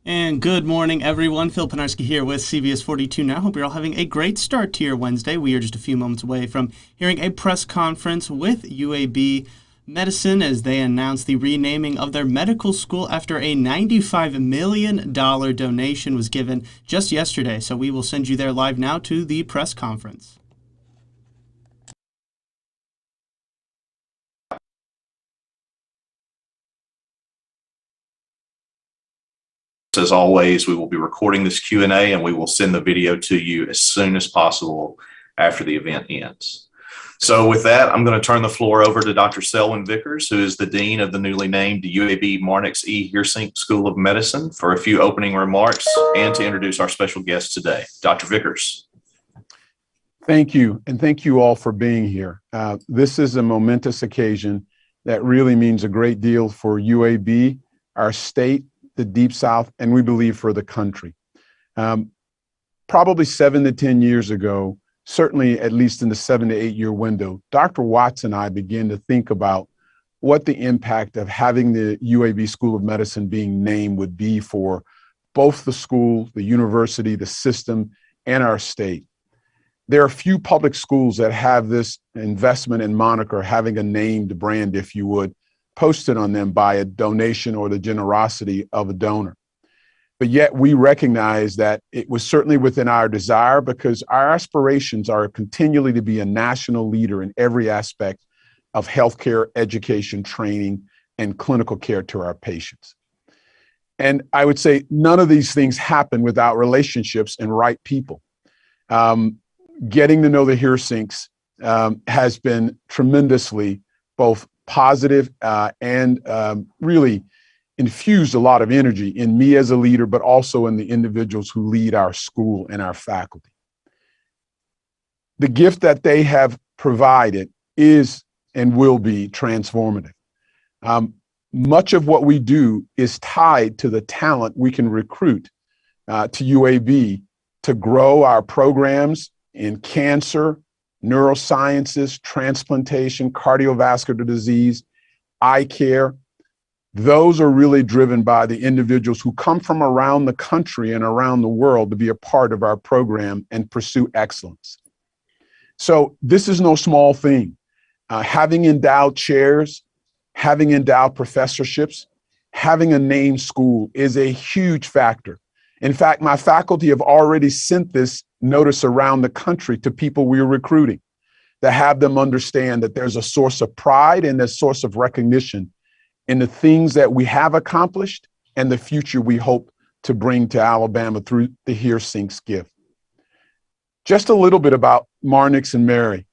And good morning, everyone. Phil Penarski here with CBS 42 Now. Hope you're all having a great start to your Wednesday. We are just a few moments away from hearing a press conference with UAB Medicine as they announce the renaming of their medical school after a $95 million donation was given just yesterday. So we will send you there live now to the press conference. As always, we will be recording this Q&A and we will send the video to you as soon as possible after the event ends. So with that, I'm going to turn the floor over to Dr. Selwyn Vickers, who is the Dean of the newly named UAB Marnix E. Heersink School of Medicine, for a few opening remarks and to introduce our special guest today. Dr. Vickers. Thank you, and thank you all for being here. This is a momentous occasion that really means a great deal for UAB, our state, the Deep South, and we believe for the country. Probably 7 to 10 years ago, certainly at least in the 7 to 8 year window, Dr. Watts and I began to think about what the impact of having the UAB School of Medicine being named would be for both the school, the university, the system, and our state. There are few public schools that have this investment and moniker, having a named brand, if you would, posted on them by a donation or the generosity of a donor. But yet we recognize that it was certainly within our desire, because our aspirations are continually to be a national leader in every aspect of healthcare, education, training, and clinical care to our patients. And I would say none of these things happen without relationships and right people. Getting to know the Heersinks has been tremendously both positive and really infused a lot of energy in me as a leader, but also in the individuals who lead our school and our faculty. The gift that they have provided is and will be transformative. Much of what we do is tied to the talent we can recruit to UAB to grow our programs in cancer, neurosciences, transplantation, cardiovascular disease, eye care. Those are really driven by the individuals who come from around the country and around the world to be a part of our program and pursue excellence. So this is no small thing. Having endowed chairs, having endowed professorships, having a named school is a huge factor. In fact, my faculty have already sent this notice around the country to people we're recruiting, to have them understand that there's a source of pride and a source of recognition in the things that we have accomplished and the future we hope to bring to Alabama through the Heersinks gift. Just a little bit about Marnix and Mary.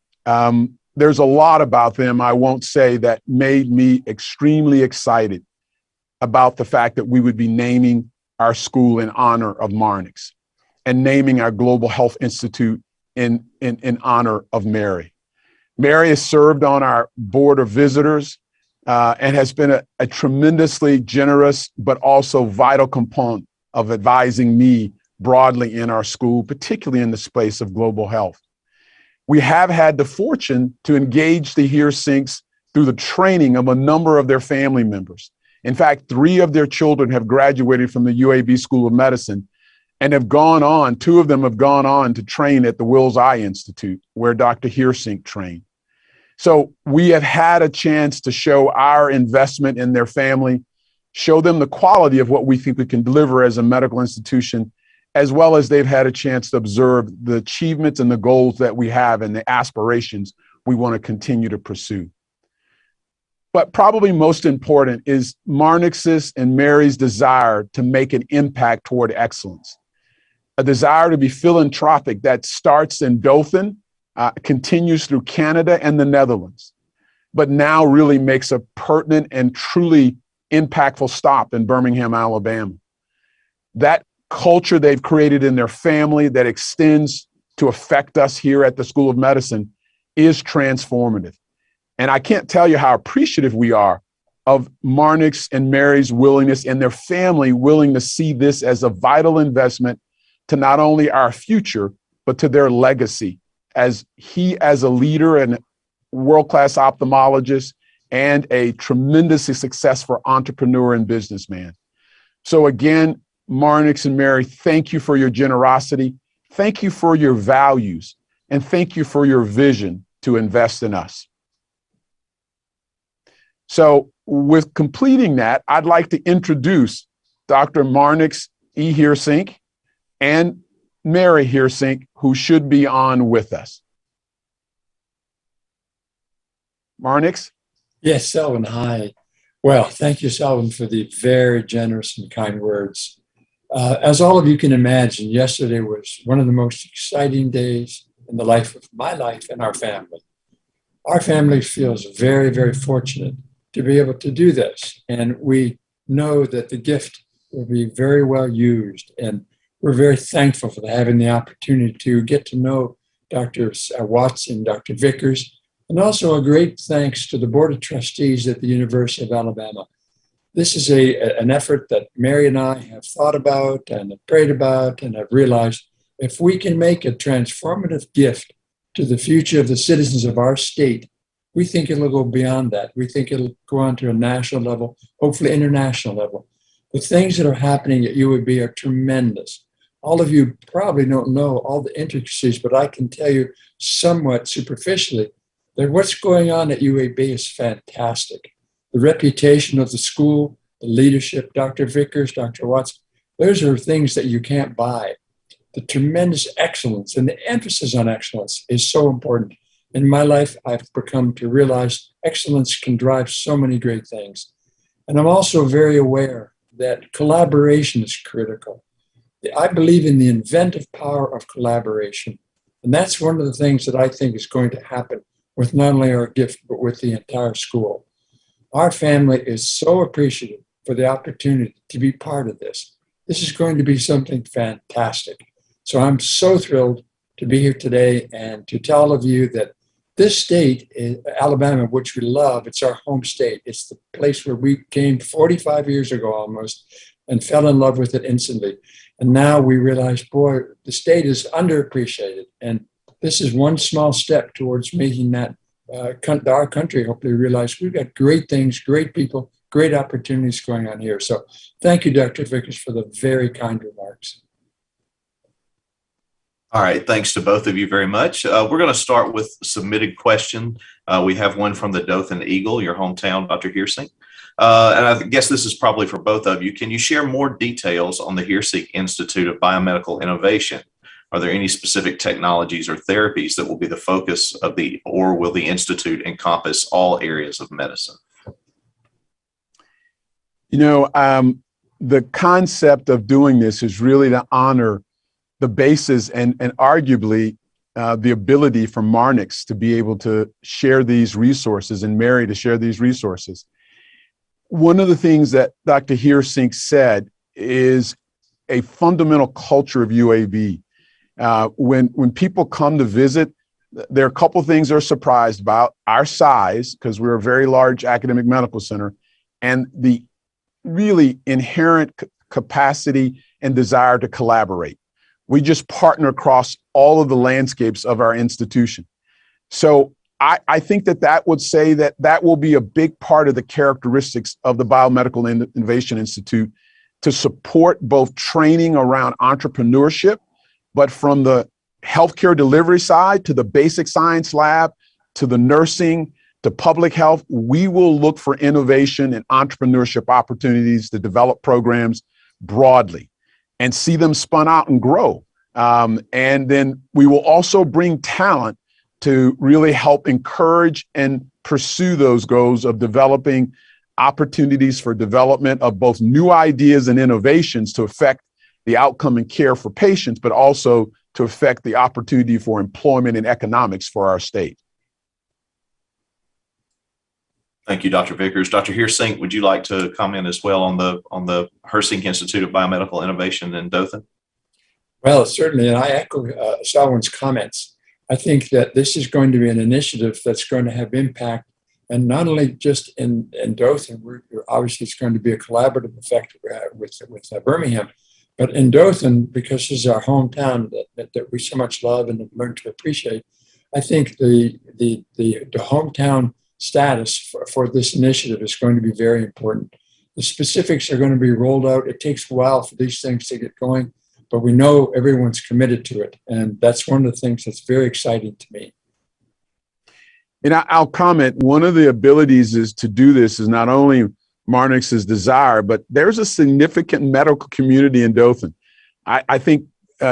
There's a lot about them, I won't say, that made me extremely excited about the fact that we would be naming our school in honor of Marnix and naming our Global Health Institute in honor of Mary. Mary has served on our board of visitors and has been a tremendously generous but also vital component of advising me broadly in our school, particularly in the space of global health. We have had the fortune to engage the Heersinks through the training of a number of their family members. In fact, 3 of their children have graduated from the UAB School of Medicine and have gone on, 2 of them have gone on to train at the Wills Eye Institute, where Dr. Heersink trained. So we have had a chance to show our investment in their family, show them the quality of what we think we can deliver as a medical institution, as well as they've had a chance to observe the achievements and the goals that we have and the aspirations we want to continue to pursue. But probably most important is Marnix's and Mary's desire to make an impact toward excellence, a desire to be philanthropic that starts in Dothan, continues through Canada and the Netherlands, but now really makes a pertinent and truly impactful stop in Birmingham, Alabama. That culture they've created in their family that extends to affect us here at the School of Medicine is transformative. And I can't tell you how appreciative we are of Marnix and Mary's willingness and their family willing to see this as a vital investment to not only our future, but to their legacy as he, as a leader and world-class ophthalmologist and a tremendously successful entrepreneur and businessman. So again, Marnix and Mary, thank you for your generosity. Thank you for your values. And thank you for your vision to invest in us. So with completing that, I'd like to introduce Dr. Marnix E. Heersink and Mary Heersink, who should be on with us. Marnix? Yes, Selwyn, hi. Well, thank you, Selwyn, for the very generous and kind words. As all of you can imagine, yesterday was one of the most exciting days in the life of my life and our family. Our family feels very, very fortunate to be able to do this. And we know that the gift will be very well used. And we're very thankful for having the opportunity to get to know Dr. Watson, Dr. Vickers, and also a great thanks to the Board of Trustees at the University of Alabama. This is an effort that Mary and I have thought about and have prayed about and have realized if we can make a transformative gift to the future of the citizens of our state, we think it'll go beyond that. We think it'll go on to a national level, hopefully international level. The things that are happening at UAB are tremendous. All of you probably don't know all the intricacies, but I can tell you somewhat superficially that what's going on at UAB is fantastic. The reputation of the school, the leadership, Dr. Vickers, Dr. Watts, those are things that you can't buy. The tremendous excellence and the emphasis on excellence is so important. In my life, I've become to realize excellence can drive so many great things. And I'm also very aware that collaboration is critical. I believe in the inventive power of collaboration. And that's one of the things that I think is going to happen with not only our gift, but with the entire school. Our family is so appreciative for the opportunity to be part of this. This is going to be something fantastic. So I'm so thrilled to be here today and to tell all of you that this state, Alabama, which we love, it's our home state. It's the place where we came 45 years ago almost and fell in love with it instantly. And now we realize, boy, the state is underappreciated. And this is one small step towards making that our country hopefully realize we've got great things, great people, great opportunities going on here. So thank you, Dr. Vickers, for the very kind remarks. All right, thanks to both of you very much. We're going to start with submitted question. We have one from the Dothan Eagle, your hometown, Dr. Heersink. And I guess this is probably for both of you. Can you share more details on the Heersink Institute of Biomedical Innovation? Are there any specific technologies or therapies that will be the focus of or will the Institute encompass all areas of medicine? You know, the concept of doing this is really to honor the basis and arguably the ability for Marnix to be able to share these resources and Mary to share these resources. One of the things that Dr. Heersink said is a fundamental culture of UAB. When people come to visit, there are a couple of things they're surprised about: our size, because we're a very large academic medical center, and the really inherent capacity and desire to collaborate. We just partner across all of the landscapes of our institution. So I think that would say that will be a big part of the characteristics of the Biomedical Innovation Institute, to support both training around entrepreneurship, but from the healthcare delivery side to the basic science lab, to the nursing, to public health, we will look for innovation and entrepreneurship opportunities to develop programs broadly and see them spun out and grow. And then we will also bring talent to really help encourage and pursue those goals of developing opportunities for development of both new ideas and innovations to affect the outcome and care for patients, but also to affect the opportunity for employment and economics for our state. Thank you, Dr. Vickers. Dr. Heersink, would you like to comment as well on the Heersink Institute of Biomedical Innovation in Dothan? Well, certainly, and I echo Selwyn's comments. I think that this is going to be an initiative that's going to have impact, and not only just in Dothan. Obviously, it's going to be a collaborative effect with Birmingham, but in Dothan, because this is our hometown that we so much love and have learned to appreciate. I think the hometown status for this initiative is going to be very important. The specifics are going to be rolled out. It takes a while for these things to get going, but we know everyone's committed to it. And that's one of the things that's very exciting to me. And I'll comment, one of the abilities is to do this is not only Marnix's desire, but there's a significant medical community in Dothan. I think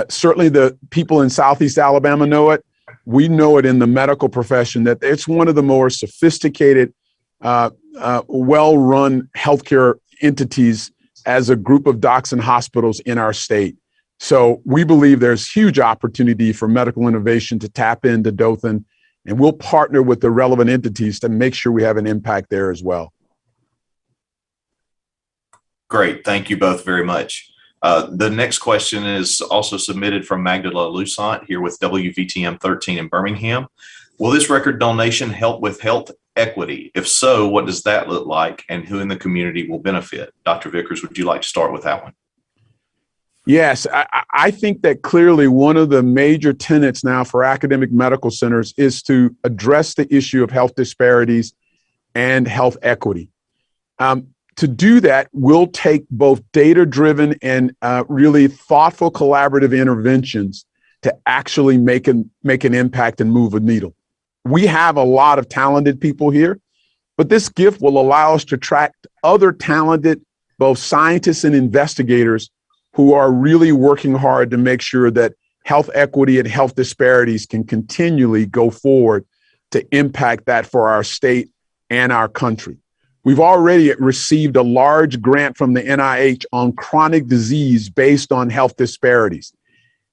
certainly the people in Southeast Alabama know it. We know it in the medical profession that it's one of the more sophisticated, well-run healthcare entities as a group of docs and hospitals in our state. So we believe there's huge opportunity for medical innovation to tap into Dothan, and we'll partner with the relevant entities to make sure we have an impact there as well. Great. Thank you both very much. The next question is also submitted from Magdala Lusant here with WVTM 13 in Birmingham. Will this record donation help with health equity? If so, what does that look like and who in the community will benefit? Dr. Vickers, would you like to start with that one? Yes, I think that clearly one of the major tenets now for academic medical centers is to address the issue of health disparities and health equity. To do that, we'll take both data-driven and really thoughtful collaborative interventions to actually make an impact and move a needle. We have a lot of talented people here, but this gift will allow us to attract other talented, both scientists and investigators who are really working hard to make sure that health equity and health disparities can continually go forward to impact that for our state and our country. We've already received a large grant from the NIH on chronic disease based on health disparities.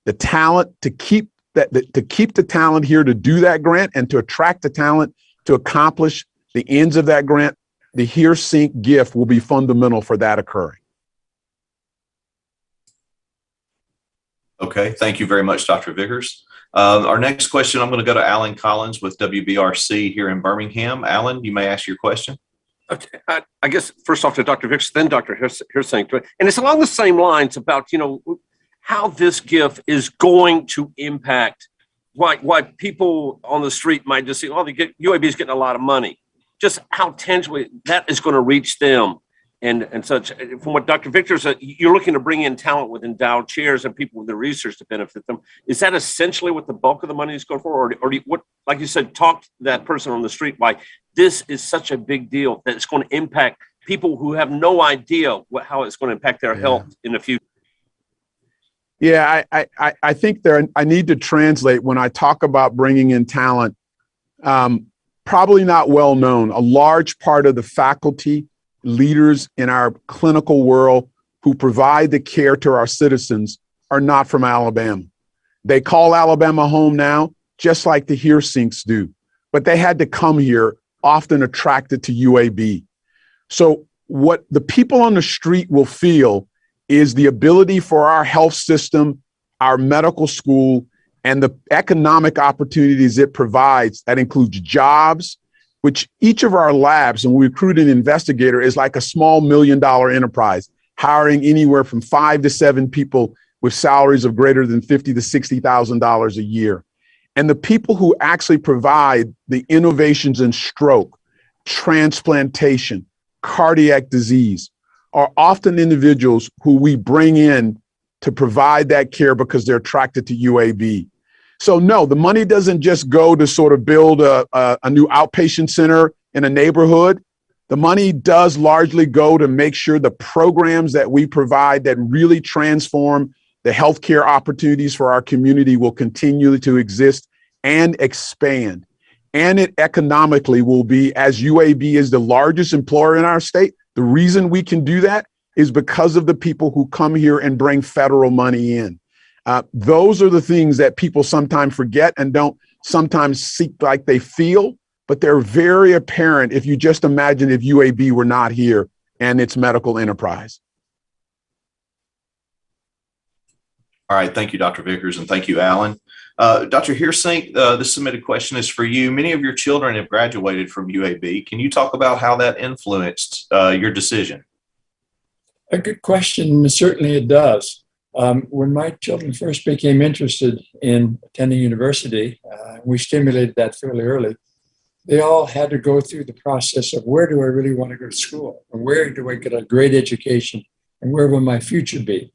The talent to keep the talent here to do that grant and to attract the talent to accomplish the ends of that grant, the HearSync gift will be fundamental for that occurring. Okay, thank you very much, Dr. Vickers. Our next question, I'm going to go to Alan Collins with WBRC here in Birmingham. Alan, you may ask your question. Okay, I guess first off to Dr. Vickers, then Dr. HearSync. And it's along the same lines about, how this gift is going to impact why people on the street might just say, oh, UAB is getting a lot of money. Just how tangibly that is going to reach them and such. From what Dr. Vickers said, you're looking to bring in talent with endowed chairs and people with the research to benefit them. Is that essentially what the bulk of the money is going for? Or do you, what, like you said, talk to that person on the street why this is such a big deal that it's going to impact people who have no idea how it's going to impact their health in the future? Yeah, I think I need to translate when I talk about bringing in talent, probably not well known. A large part of the faculty, leaders in our clinical world who provide the care to our citizens are not from Alabama. They call Alabama home now, just like the HearSyncs do, but they had to come here, often attracted to UAB. So what the people on the street will feel is the ability for our health system, our medical school, and the economic opportunities it provides. That includes jobs, which each of our labs, and we recruit an investigator, is like a small $1 million enterprise, hiring anywhere from 5 to 7 people with salaries of greater than $50,000 to $60,000 a year. And the people who actually provide the innovations in stroke, transplantation, cardiac disease, are often individuals who we bring in to provide that care because they're attracted to UAB. So no, the money doesn't just go to sort of build a new outpatient center in a neighborhood. The money does largely go to make sure the programs that we provide that really transform the healthcare opportunities for our community will continue to exist and expand. And it economically will be, as UAB is the largest employer in our state, the reason we can do that is because of the people who come here and bring federal money in. Those are the things that people sometimes forget and don't sometimes seek like they feel, but they're very apparent if you just imagine if UAB were not here and its medical enterprise. All right, thank you, Dr. Vickers, and thank you, Alan. Dr. HearSync, this submitted question is for you. Many of your children have graduated from UAB. Can you talk about how that influenced your decision? A good question. Certainly it does. When my children first became interested in attending university, we stimulated that fairly early. they all had to go through the process of where do I really want to go to school? And where do I get a great education? And where will my future be?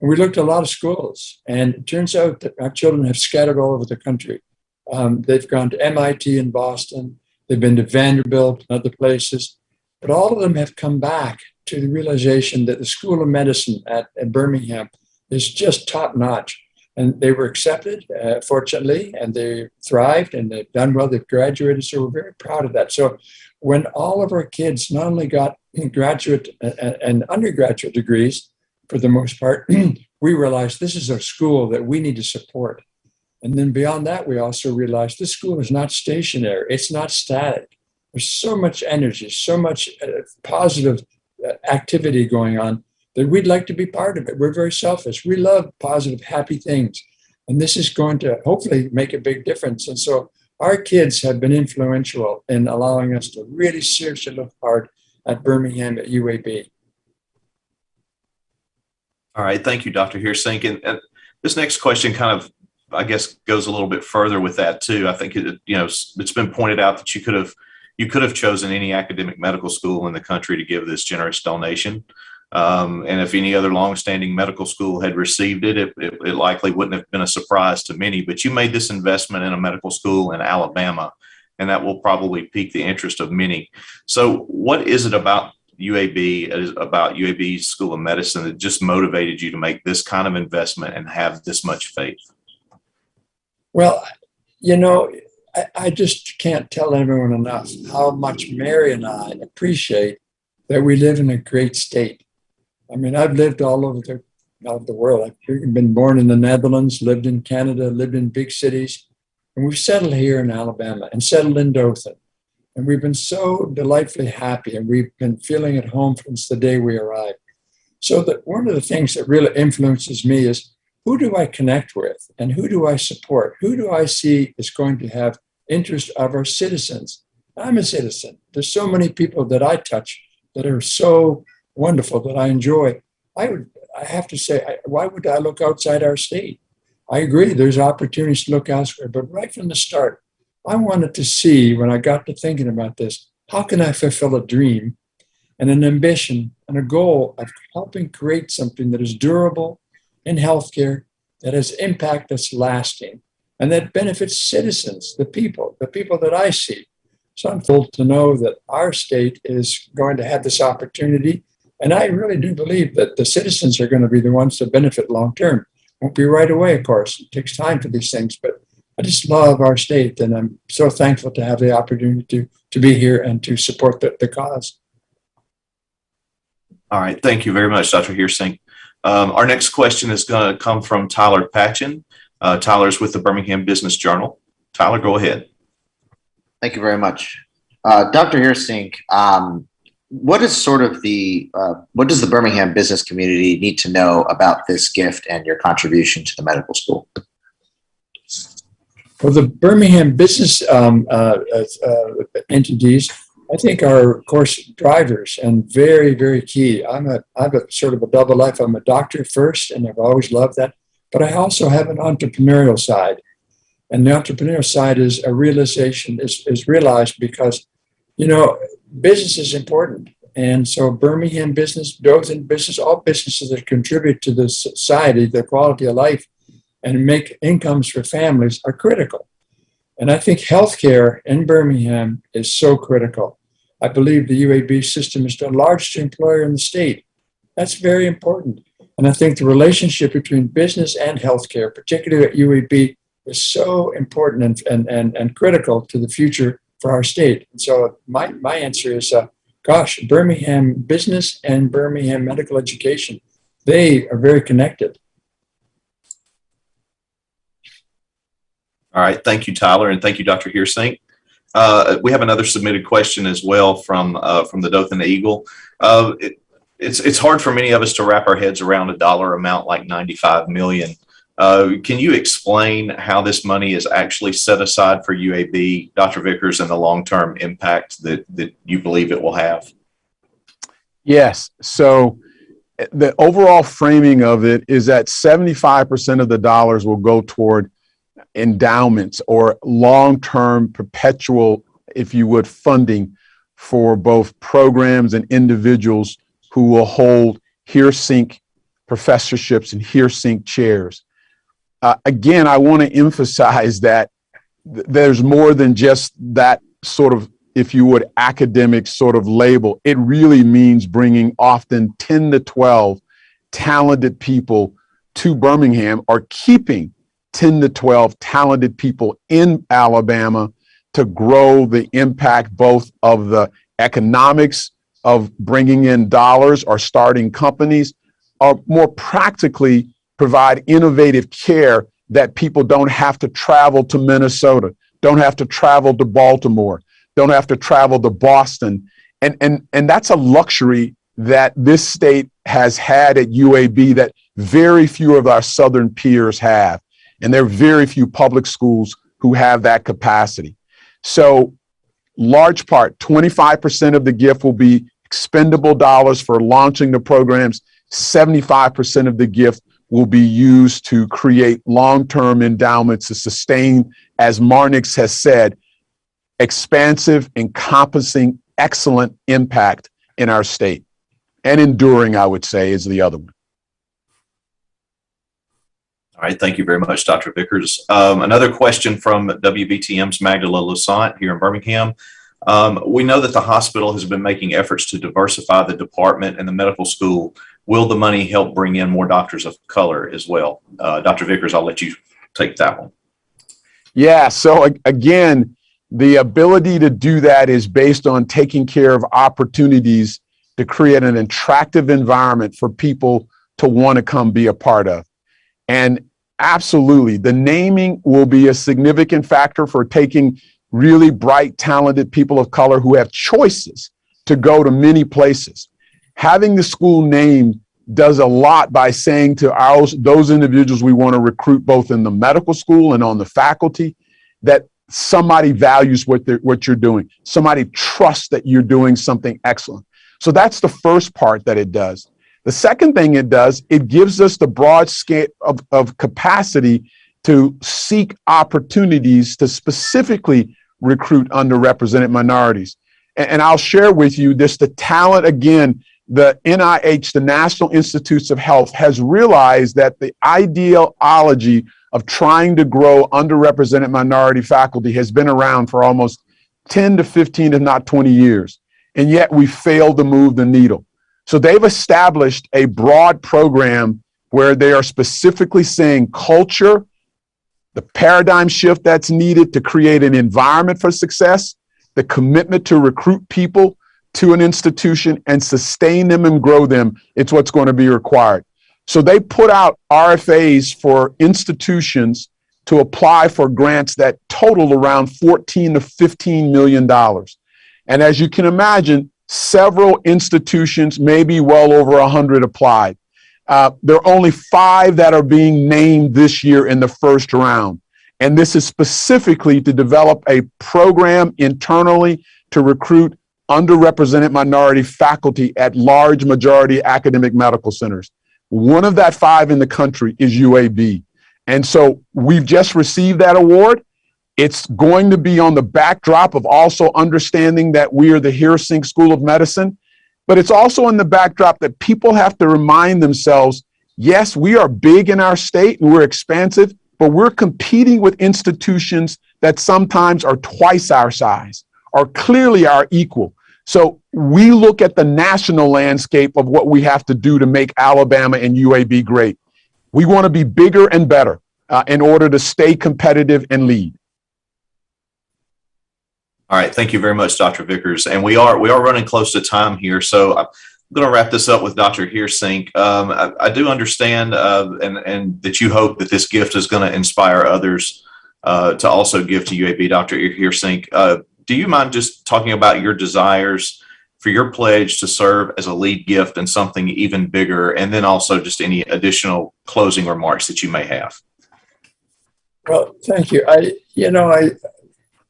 And we looked at a lot of schools, and it turns out that our children have scattered all over the country. They've gone to MIT in Boston, they've been to Vanderbilt and other places, but all of them have come back to the realization that the School of Medicine at Birmingham is just top notch. And they were accepted, fortunately, and they thrived and they've done well. They've graduated. So we're very proud of that. So when all of our kids not only got graduate and undergraduate degrees, for the most part, we realized this is a school that we need to support. And then beyond that, we also realized this school is not stationary. It's not static. There's so much energy, so much positive activity going on that we'd like to be part of it. We're very selfish. We love positive, happy things. And this is going to hopefully make a big difference. And so our kids have been influential in allowing us to really seriously look hard at Birmingham at UAB. All right. Thank you, Dr. Heersink. And this next question kind of, I guess, goes a little bit further with that too. I think it's been pointed out that you could have chosen any academic medical school in the country to give this generous donation. And if any other longstanding medical school had received it, it likely wouldn't have been a surprise to many. But you made this investment in a medical school in Alabama, and that will probably pique the interest of many. So what is it about UAB School of Medicine that just motivated you to make this kind of investment and have this much faith? Well, I just can't tell everyone enough how much Mary and I appreciate that we live in a great state. I mean, I've lived all over the world. I've been born in the Netherlands, lived in Canada, lived in big cities, and we've settled here in Alabama and settled in Dothan. And we've been so delightfully happy, and we've been feeling at home since the day we arrived. So that one of the things that really influences me is who do I connect with and who do I support? Who do I see is going to have interest of our citizens? I'm a citizen. There's so many people that I touch that are so wonderful that I enjoy. I have to say, why would I look outside our state? I agree, there's opportunities to look elsewhere, but right from the start, I wanted to see, when I got to thinking about this, how can I fulfill a dream and an ambition and a goal of helping create something that is durable in healthcare, that has impact that's lasting, and that benefits citizens, the people that I see. So I'm thrilled to know that our state is going to have this opportunity. And I really do believe that the citizens are going to be the ones to benefit long term. Won't be right away, of course. It takes time for these things, but I just love our state, and I'm so thankful to have the opportunity to be here and to support the cause. All right. Thank you very much, Dr. Heersink. Our next question is going to come from Tyler Patchen. Tyler's with the Birmingham Business Journal. Tyler, go ahead. Thank you very much. Dr. Heersink, what does the Birmingham business community need to know about this gift and your contribution to the medical school? Well, the Birmingham business entities, I think, are, of course, drivers and very, very key. I've a sort of a double life. I'm a doctor first, and I've always loved that. But I also have an entrepreneurial side. And the entrepreneurial side is a realization, is realized because, business is important. And so Birmingham business, Dothan business, all businesses that contribute to the society, the quality of life, and make incomes for families are critical. And I think healthcare in Birmingham is so critical. I believe the UAB system is the largest employer in the state. That's very important. And I think the relationship between business and healthcare, particularly at UAB, is so important and critical to the future for our state. And so my answer is, Birmingham business and Birmingham medical education, they are very connected. All right. Thank you, Tyler. And thank you, Dr. Heersink. We have another submitted question as well from the Dothan Eagle. It's hard for many of us to wrap our heads around a dollar amount like $95 million. Can you explain how this money is actually set aside for UAB, Dr. Vickers, and the long-term impact that you believe it will have? Yes. So the overall framing of it is that 75% of the dollars will go toward endowments or long-term perpetual if you would, funding for both programs and individuals who will hold HearSync professorships and HearSync chairs. Again, I want to emphasize that there's more than just that sort of, if you would, academic sort of label. It really means bringing often 10 to 12 talented people to Birmingham, or keeping 10 to 12 talented people in Alabama to grow the impact both of the economics of bringing in dollars or starting companies, or more practically provide innovative care that people don't have to travel to Minnesota, don't have to travel to Baltimore, don't have to travel to Boston. And that's a luxury that this state has had at UAB that very few of our Southern peers have. And there are very few public schools who have that capacity. So large part, 25% of the gift will be expendable dollars for launching the programs. 75% of the gift will be used to create long-term endowments to sustain, as Marnix has said, expansive, encompassing, excellent impact in our state. And enduring, I would say, is the other one. All right, thank you very much, Dr. Vickers. Another question from WBTM's Magdala Lasant here in Birmingham. We know that the hospital has been making efforts to diversify the department and the medical school. Will the money help bring in more doctors of color as well? Dr. Vickers, I'll let you take that one. Yeah, so again, the ability to do that is based on taking care of opportunities to create an attractive environment for people to want to come be a part of. And absolutely, the naming will be a significant factor for taking really bright, talented people of color who have choices to go to many places. Having the school name does a lot by saying to those individuals we want to recruit both in the medical school and on the faculty that somebody values what you're doing. Somebody trusts that you're doing something excellent. So that's the first part that it does. The second thing it does, it gives us the broad scale of capacity to seek opportunities to specifically recruit underrepresented minorities. And I'll share with you this, the talent, again, the NIH, the National Institutes of Health, has realized that the ideology of trying to grow underrepresented minority faculty has been around for almost 10 to 15, if not 20 years. And yet we failed to move the needle. So they've established a broad program where they are specifically saying culture, the paradigm shift that's needed to create an environment for success, the commitment to recruit people to an institution and sustain them and grow them. It's what's going to be required. So they put out RFAs for institutions to apply for grants that total around $14 to $15 million. And as you can imagine, several institutions, maybe well over 100 applied. There are only 5 that are being named this year in the first round. And this is specifically to develop a program internally to recruit underrepresented minority faculty at large majority academic medical centers. One of that 5 in the country is UAB. And so we've just received that award. It's going to be on the backdrop of also understanding that we are the HearSync School of Medicine, but it's also in the backdrop that people have to remind themselves, yes, we are big in our state and we're expansive, but we're competing with institutions that sometimes are twice our size, are clearly our equal. So we look at the national landscape of what we have to do to make Alabama and UAB great. We want to be bigger and better in order to stay competitive and lead. All right, thank you very much, Dr. Vickers. And we are running close to time here, so I'm going to wrap this up with Dr. HearSync. I do understand and that you hope that this gift is going to inspire others to also give to UAB. Dr. HearSync, do you mind just talking about your desires for your pledge to serve as a lead gift and something even bigger, and then also just any additional closing remarks that you may have? Well, thank you.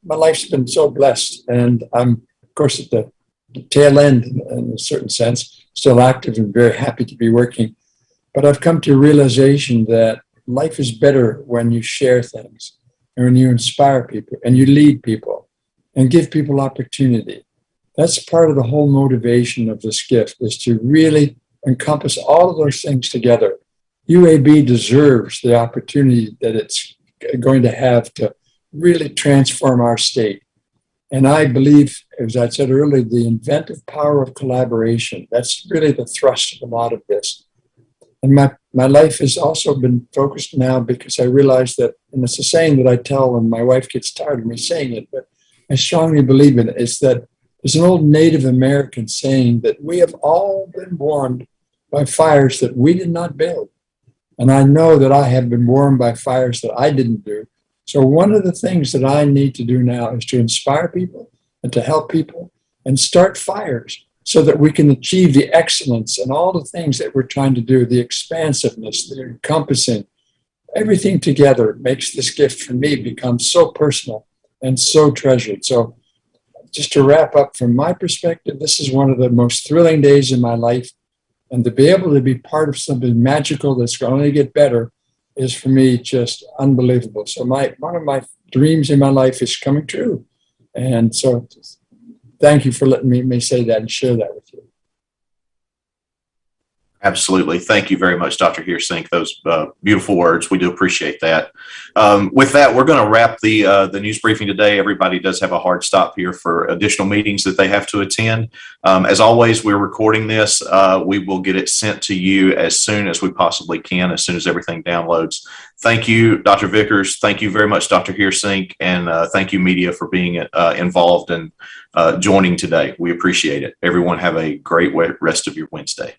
My life's been so blessed, and I'm, of course, at the tail end in a certain sense, still active and very happy to be working. But I've come to a realization that life is better when you share things and when you inspire people and you lead people. and give people opportunity. That's part of the whole motivation of this gift, is to really encompass all of those things together. UAB deserves the opportunity that it's going to have to really transform our state. And I believe, as I said earlier, the inventive power of collaboration, that's really the thrust of a lot of this. And my life has also been focused now because I realize that, and it's a saying that I tell when my wife gets tired of me saying it, but I strongly believe in it, is that there's an old Native American saying that we have all been warmed by fires that we did not build. And I know that I have been warmed by fires that I didn't do. So one of the things that I need to do now is to inspire people and to help people and start fires so that we can achieve the excellence and all the things that we're trying to do, the expansiveness, the encompassing, everything together makes this gift for me become so personal and so treasured. So just to wrap up, from my perspective, this is one of the most thrilling days in my life. And to be able to be part of something magical that's going to get better is for me just unbelievable. So one of my dreams in my life is coming true. And so thank you for letting me say that and share that with you. Absolutely. Thank you very much, Dr. Heersink. Those beautiful words. We do appreciate that. With that, we're going to wrap the news briefing today. Everybody does have a hard stop here for additional meetings that they have to attend. As always, we're recording this. We will get it sent to you as soon as we possibly can, as soon as everything downloads. Thank you, Dr. Vickers. Thank you very much, Dr. Heersink. And thank you, media, for being involved and joining today. We appreciate it. Everyone have a great rest of your Wednesday.